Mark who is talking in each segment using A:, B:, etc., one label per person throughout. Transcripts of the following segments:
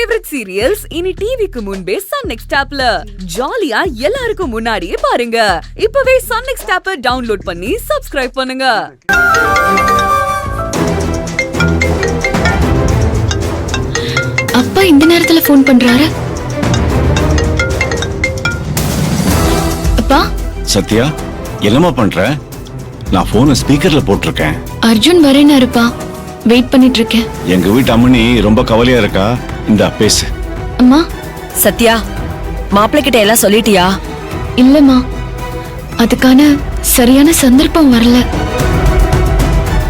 A: Favourite serials இனி டிவிக்கு முன்பே சன் நெக்ஸ்ட் ஆப்ல ஜாலியா எல்லாருக்கும் முன்னாடியே பாருங்க. இப்பவே சன் நெக்ஸ்ட் ஆப்பை டவுன்லோட் பண்ணி சப்ஸ்கிரைப் பண்ணுங்க.
B: அப்பா இந்த நேரத்துல போன் பண்றாரு. அப்பா.
C: சத்யா, என்னமா பண்ற? நான் போனை ஸ்பீக்கர்ல போட்டிருக்கேன்.
B: அர்ஜுன் வரேனாருப்பா, வெயிட் பண்ணிட்டு இருக்கேன்.
C: எங்க வீட்டு அம்மனி ரொம்ப கவலையா இருக்கா. இந்த பேசு.
B: அம்மா.
D: சத்யா, மாப்பிள்ளை கிட்ட எல்லாம் சொல்லிட்டியா?
B: இல்லம்மா, அதுக்கான சரியான சந்தர்ப்பம் வரல.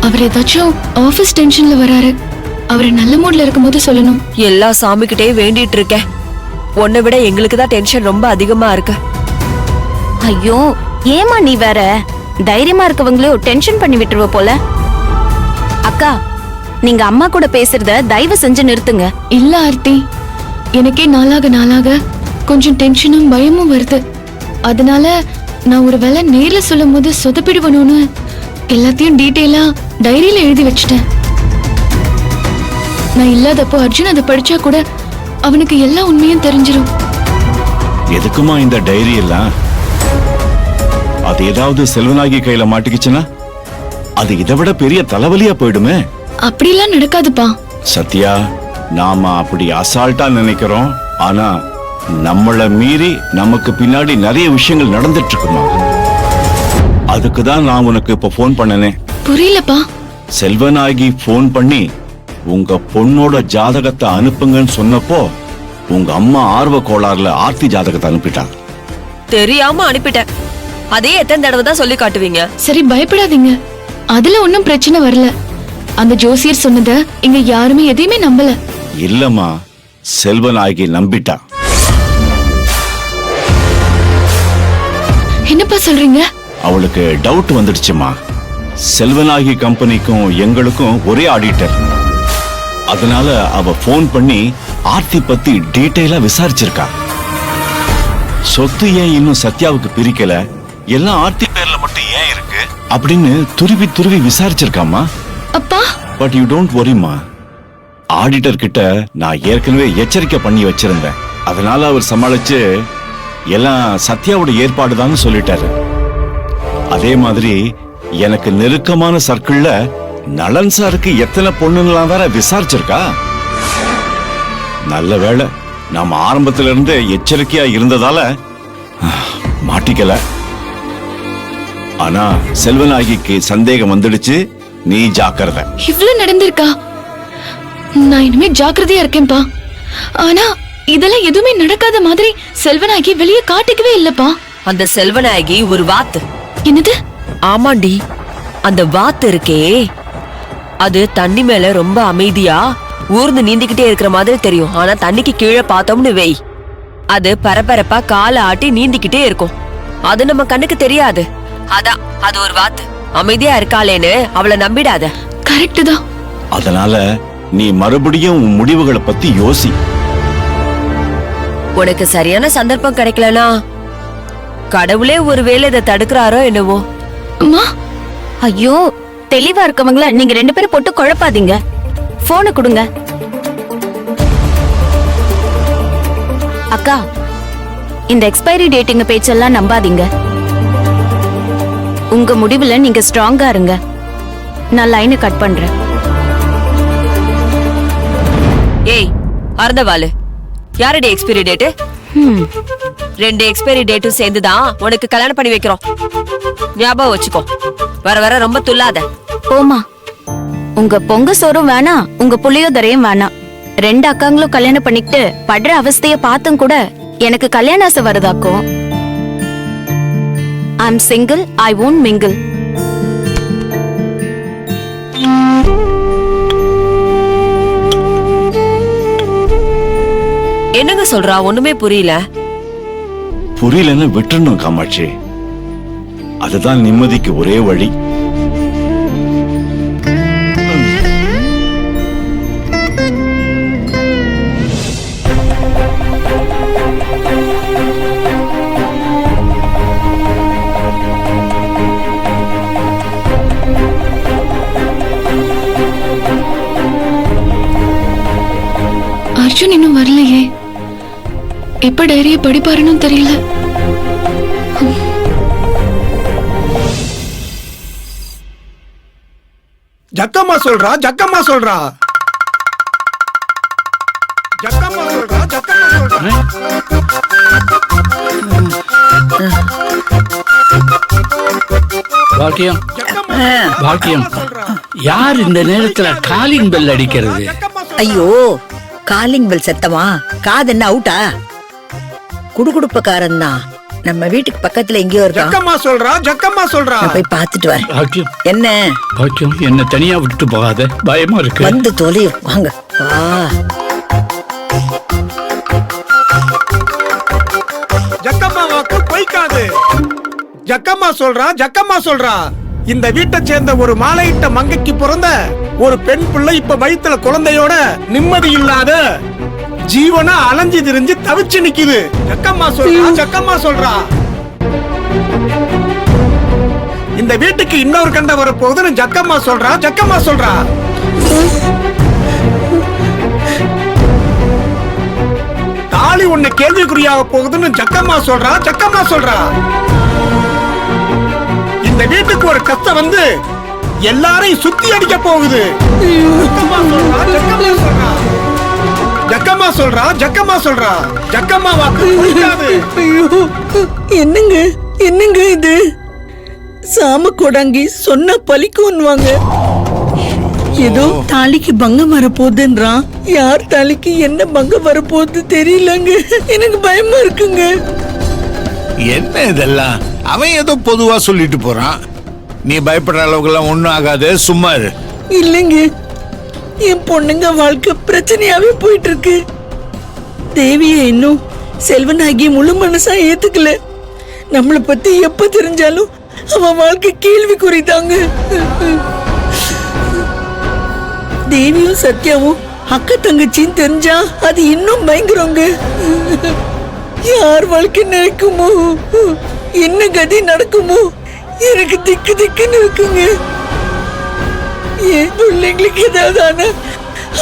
B: அவர் ஏதாச்சும் ஆபீஸ் டென்ஷன்ல வராரு. அவரை நல்ல மூட்ல இருக்கும்போது சொல்லணும்.
D: எல்லா சாமி கிட்டே வேண்டிட்டு இருக்கேன். உன்னை விட எங்களுக்கு தான் டென்ஷன் ரொம்ப அதிகமா இருக்கு.
E: ஐயோ, ஏமா நீ வேற தைரியமா இருக்கவங்களோ டென்ஷன் பண்ணி விட்டுருவ போல. அக்கா, நீங்க அம்மா கூட பேசுறத தயவு செஞ்சு நிறுத்துங்க.
B: இல்ல ஆர்த்தி, எனக்கே நாளாக கொஞ்சம் டென்ஷனும் பயமும் வருது. அதனால நான் ஒரு வேளை நேர்ல சொல்லும் போது சொதப்பிடுவனும்னு எல்லாத்தையும் டீட்டெயிலா டைரியில எழுதி வச்சிட்டேன். நான் இல்லாதப்போ அர்ஜுன் அதை படிச்சா கூட அவனுக்கு எல்லா உண்மையும் தெரிஞ்சிடும்.
C: எதுக்குமா இந்த டைரி எல்லாம்? அது ஏதாவது செல்வனாகி கையில மாட்டிக்கிச்சுன்னா அது இதை விட பெரிய தலைவலியா போயிடுமே.
B: அப்படிலாம் நடக்காதுப்பா.
C: சத்யா, நாம அப்படி அசால்ட்டா நினைக்கிறோம். ஆனா நம்மள மீறி நமக்கு பின்னாடி நிறைய விஷயங்கள் நடந்துட்டு இருக்குமா. அதுக்குதான் நான் உனக்கு இப்ப போன் பண்ணனே.
B: புரியலப்பா.
C: செல்வனாகி போன் பண்ணி உங்க பொண்ணோட ஜாதகத்தை அனுப்புங்கன்னு சொன்னப்போ உங்க அம்மா ஆர்வ கோளாறுல ஆர்த்தி ஜாதகத்தை அனுப்பிட்டா.
D: தெரியாம அனுப்பிட்டேன். அதே எத்தனை தடவை தான் சொல்லி காட்டுவீங்க?
B: சரி, பயப்படாதீங்க. அதுல ஒன்னும் பிரச்சனை வரல. அந்த ஜோசியர் சொன்னத இங்க யாருமே எதையுமே நம்பல.
C: இல்லம்மா, செல்வனாகி நம்பிட்டா.
B: என்னப்பா சொல்றீங்க?
C: அவளுக்கு டவுட் வந்துடுச்சுமா. செல்வனாகி கம்பெனிக்கும் எங்களுக்கும் ஒரே ஆடிட்டர். அதனால அவ போன் பண்ணி ஆர்த்தி பத்தி டீடைலா விசாரிச்சிருக்கா. சொத்து ஏன் இன்னும் சத்யாவுக்கு பிரிக்கல, எல்லாம் ஆர்த்தி பேர்ல மட்டும் ஏன் இருக்கு அப்படின்னு துருவி விசாரிச்சிருக்காமா.
B: அப்பா.
C: பட் யூ டோன்ட் வரிமா. ஆடிட்டர் கிட்ட நான் ஏற்கனவே எச்சரிக்கை பண்ணி வச்சிருந்தேன். அதனால அவர் சமாளிச்சு எல்லாம் சத்யாவோட ஏற்பாடுதான் சொல்லிட்டாரு. அதே மாதிரி எனக்கு நெருக்கமான சர்க்கிள்ல நலன் சாருக்கு எத்தனை பொண்ணுங்களாம் வேற விசாரிச்சிருக்கா. நல்ல வேளை நாம ஆரம்பத்துல இருந்து எச்சரிக்கையா இருந்ததால மாட்டிக்கல. ஆனா செல்வனாகிக்கு சந்தேகம் வந்துடுச்சு. நீ ஜாக்கிரதை.
B: இவ்ளோ நடந்திருக்கா? நான் இனிமே ஜாக்கிரதையா இருக்கேன்பா. ஆனா இதெல்லாம் எதுவுமே நடக்காத மாதிரி செல்வனாகி வெளியே காட்டிக்கவே இல்லப்பா.
D: அந்த செல்வநாயகி ஒரு வாத்து.
B: என்னது?
D: ஆமாண்டி, அந்த வாத்து இருக்கே, அது தண்ணி மேல ரொம்ப அமைதியா ஊர்ந்து நீந்திக்கிட்டே இருக்கிற மாதிரி தெரியும். ஆனா தண்ணிக்கு கீழே பார்த்தோம்னு வெய், அது பரபரப்பா காலை ஆட்டி நீந்திக்கிட்டே இருக்கும். அது நம்ம கண்ணுக்கு தெரியாது. அதான் அது ஒரு வாத்து. அமைதியா இருக்காளேன்னு அவளை நம்பிடாத.
B: கரெக்ட் தான்.
C: அதனால நீ மறுபடியும் உன் முடிவுகளை பத்தி யோசி.
D: உனக்கு சரியான சந்தர்ப்பம் கிடைக்கலனா கடவுளே ஒருவேளை இதை தடுக்கிறாரோ என்னவோ.
B: அம்மா.
E: ஐயோ, தெளிவா இருக்கவங்கள நீங்க ரெண்டு பேரும் போட்டு குழப்பாதீங்க. போனை கொடுங்க. அக்கா, இந்த எக்ஸ்பைரி டேட்டிங் பேச்செல்லாம் நம்பாதீங்க. உங்க முடிவுல நீங்க ஸ்ட்ராங்கா இருங்க. நான் லைனை கட் பண்றேன்.
D: ஏய் அறந்தவாளு, யாரடி எக்ஸ்பைரி டேட்டு? 2 எக்ஸ்பைரி டேட்டும் சேர்ந்துதான் உனக்கு கல்யாணம் பண்ணி வைக்கிறோம். ஞாபகம் வச்சுக்கோ. வர ரொம்ப துள்ளாத.
E: போமா, உங்க பொங்க சோறும் வேணாம், உங்க புளியோதரையும் வேணாம். 2 அக்காங்களும் கல்யாணம் பண்ணிக்கிட்டு படுற அவஸ்தைய பார்த்தும் கூட எனக்கு கல்யாண ஆசை வருதாக்கும். I'm single, I won't mingle.
D: என்னங்க சொல்றா? ஒண்ணுமே புரியல.
C: புரியலன்னு விட்டுறணும் காமாட்சி. அதுதான் நிம்மதிக்கு ஒரே வழி.
B: அர்ஜுன் இன்னும் வரலையே. எப்ப டைரியை படிப்பாருன்னு தெரியல.
F: ஜக்கம்மா சொல்றா, ஜக்கம்மா சொல்றா, ஜக்கம்மா சொல்றா, ஜக்கம்மா சொல்றா.
G: பாக்கியம்,
F: ஜக்கம்மா
G: பாக்கியம்,
F: சொல்றா.
G: யார் இந்த நேரத்துல காலிங் பெல் அடிக்கிறது?
H: ஐயோ, காலிங் பெல் சத்தமா? காது என்ன அவுட்டா? குடுகுடுப்பக்காரன் தான். நம்ம வீட்டுக்கு பக்கத்துல எங்கேயோ இருக்கான்.
F: ஜக்கம்மா சொல்றா, ஜக்கம்மா சொல்றா.
H: நான் போய் பாத்துட்டு வரேன்.
G: பாக்கியம்,
H: என்ன?
G: பாக்கியம், என்ன தனியா விட்டு போகாத, பயமா இருக்கு.
H: வந்து தொலை, வாங்க.
F: ஜக்கம்மா வாக்கு பொய்க்காது. ஜக்கம்மா சொல்றா, ஜக்கம்மா சொல்றா. இந்த வீட்டை சேர்ந்த ஒரு மாலையிட்ட மங்கைக்கு பிறந்த ஒரு பெண் பிள்ளை இப்ப வயித்துல குழந்தையோட நிம்மதி இல்லாத ஜீவனா அலைஞ்சு திரிஞ்சு தவிச்சு நிக்குது. ஜக்கம்மா சொல்றா, ஜக்கம்மா சொல்றா. இந்த வீட்டுக்கு இன்னொரு கண்ட வர போகுதுன்னு ஜக்கம்மா சொல்றா, ஜக்கம்மா சொல்றா. தாலி உன்னை கேள்விக்குறியாக போகுதுன்னு ஜக்கம்மா சொல்றா, ஜக்கம்மா சொல்றா. இந்த வீட்டுக்கு ஒரு கஷ்டம் வந்து எல்லாரையும் சுத்தி அடிக்க போகுது. ஜக்கம்மா சொல்றா, ஜக்கம்மா சொல்றா. ஜக்கம்மா சொல்றா, ஜக்கம்மா சொல்றா. ஜக்கம்மா வாக்கு பொய்க்காது.
I: ஐயோ, என்னங்க என்னங்க இது? சாம கொடாங்கி சொன்ன பலிக்குன்னுவாங்க. ஏதோ தாலிக்கு பங்கம் வரப்போகுதுன்றான். யார் தாலிக்கு என்ன பங்கம் வரப்போகுது தெரியலங்க. எனக்கு பயமா இருக்குங்க.
J: என்ன இதெல்லாம்? அவன் ஏதோ பொதுவா சொல்லிட்டு போறான். நீ பயப்படுற அளவுக்கு எல்லாம் ஒண்ணும் ஆகாது, சும்மா இரு.
I: இல்லைங்க, என் பொண்ணுங்க வாழ்க்கை பிரச்சனையாவே போயிட்டு இருக்கு. தேவிய இன்னும் செல்வனாகி முழு மனசா ஏத்துக்கல. நம்மளை பத்தி எப்ப தெரிஞ்சாலும் அவன் வாழ்க்கை கேள்விக்குறிதாங்க. தேவியும் சத்யாவும் அக்கா தங்கச்சின்னு தெரிஞ்சா அது இன்னும் பயங்கரங்க. யார் வாழ்க்கை நினைக்குமோ, என்ன கதி நடக்குமோ, எனக்கு திக்கு திக்குன்னு இருக்குங்க. என் பிள்ளைங்களுக்கு ஏதாவது ஆனா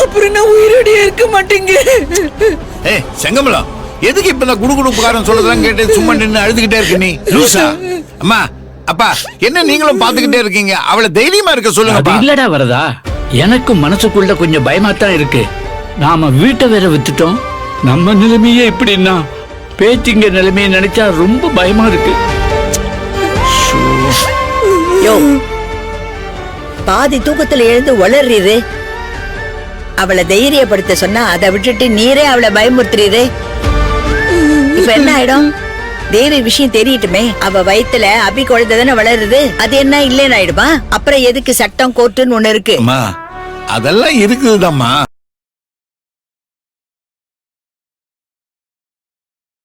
I: அப்புறம் நான் உயிரோடய இருக்க மாட்டேங்க.
J: ஏய் செங்கமலம், எதுக்கு இப்ப இந்த குடுகுடுப்புக்காரன் சொல்றதெல்லாம் கேட்டு சும்மா நின்னு அழுதுகிட்டே இருக்க நீ? லூசா? அம்மா, அப்பா, என்ன நீங்களும் பாத்துக்கிட்டே இருக்கீங்க? அவளை தைரியமா இருக்க
G: அது
J: சொல்லுங்க.
G: இல்லடா வரதா, எனக்கும் மனசுக்குள்ள கொஞ்சம் பயமா தான் இருக்கு. நாம வீட்டை வேற வித்துட்டோம். நம்ம நிலைமையே இப்படின்னா பேத்திங்க நிலைமையை நினைச்சா ரொம்ப பயமா இருக்கு.
H: யோ, பாதி தூக்கத்துல எழுந்து வளர்றீரு. அவளை தைரியப்படுத்த சொன்னா அதை விட்டுட்டு நீரே அவளை பயமுறுத்துறீரு. இப்ப என்ன ஆயிடும்? தேவி விஷயம் தெரியட்டுமே. அவ வயித்துல அபி குழந்தை தானே வளருது. அது என்ன இல்லைன்னு ஆயிடுமா? அப்புறம் எதுக்கு சட்டம் கோர்ட்டுன்னு ஒண்ணு இருக்கு?
J: அம்மா, அதெல்லாம் இருக்குதுதாம்மா.